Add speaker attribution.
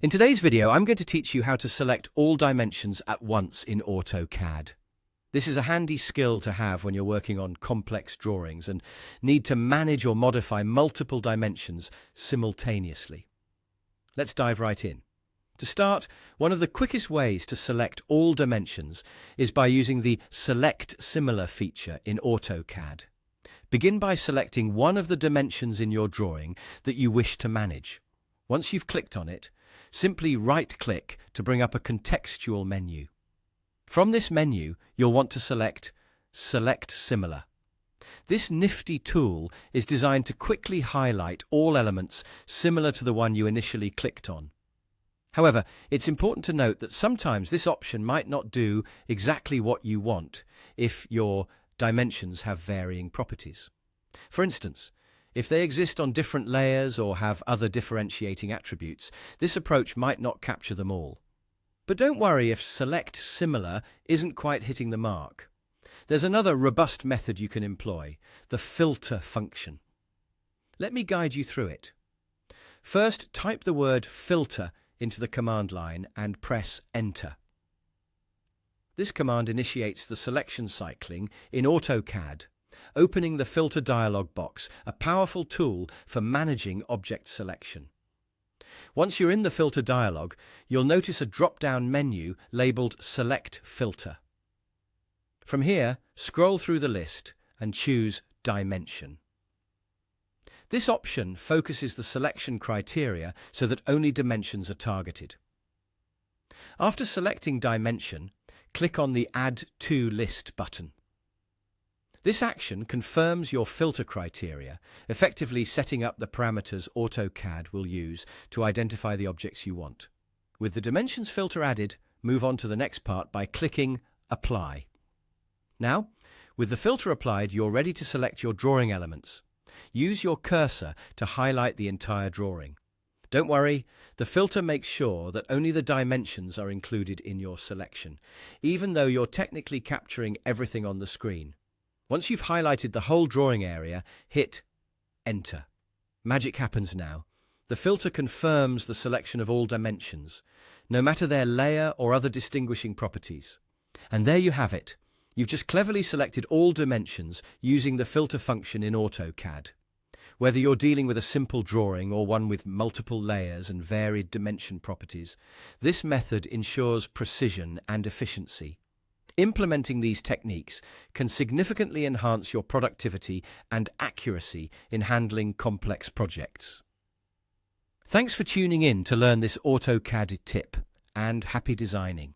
Speaker 1: In today's video, I'm going to teach you how to select all dimensions at once in AutoCAD. This is a handy skill to have when you're working on complex drawings and need to manage or modify multiple dimensions simultaneously. Let's dive right in. To start, one of the quickest ways to select all dimensions is by using the SELECTSIMILAR feature in AutoCAD. Begin by selecting one of the dimensions in your drawing that you wish to manage. Once you've clicked on it, simply right-click to bring up a contextual menu. From this menu, you'll want to select SELECTSIMILAR. This nifty tool is designed to quickly highlight all elements similar to the one you initially clicked on. However, it's important to note that sometimes this option might not do exactly what you want if your dimensions have varying properties. For instance, if they exist on different layers or have other differentiating attributes, this approach might not capture them all. But don't worry if SELECTSIMILAR isn't quite hitting the mark. There's another robust method you can employ, the filter function. Let me guide you through it. First, type the word filter into the command line and press Enter. This command initiates the selection cycling in AutoCAD, opening the filter dialog box, a powerful tool for managing object selection. Once you're in the filter dialog, you'll notice a drop-down menu labeled Select Filter. From here, scroll through the list and choose Dimension. This option focuses the selection criteria so that only dimensions are targeted. After selecting Dimension, click on the Add to List button. This action confirms your filter criteria, effectively setting up the parameters AutoCAD will use to identify the objects you want. With the dimensions filter added, move on to the next part by clicking Apply. Now, with the filter applied, you're ready to select your drawing elements. Use your cursor to highlight the entire drawing. Don't worry, the filter makes sure that only the dimensions are included in your selection, even though you're technically capturing everything on the screen. Once you've highlighted the whole drawing area, hit Enter. Magic happens now. The filter confirms the selection of all dimensions, no matter their layer or other distinguishing properties. And there you have it. You've just cleverly selected all dimensions using the filter function in AutoCAD. Whether you're dealing with a simple drawing or one with multiple layers and varied dimension properties, this method ensures precision and efficiency. Implementing these techniques can significantly enhance your productivity and accuracy in handling complex projects. Thanks for tuning in to learn this AutoCAD tip, and happy designing.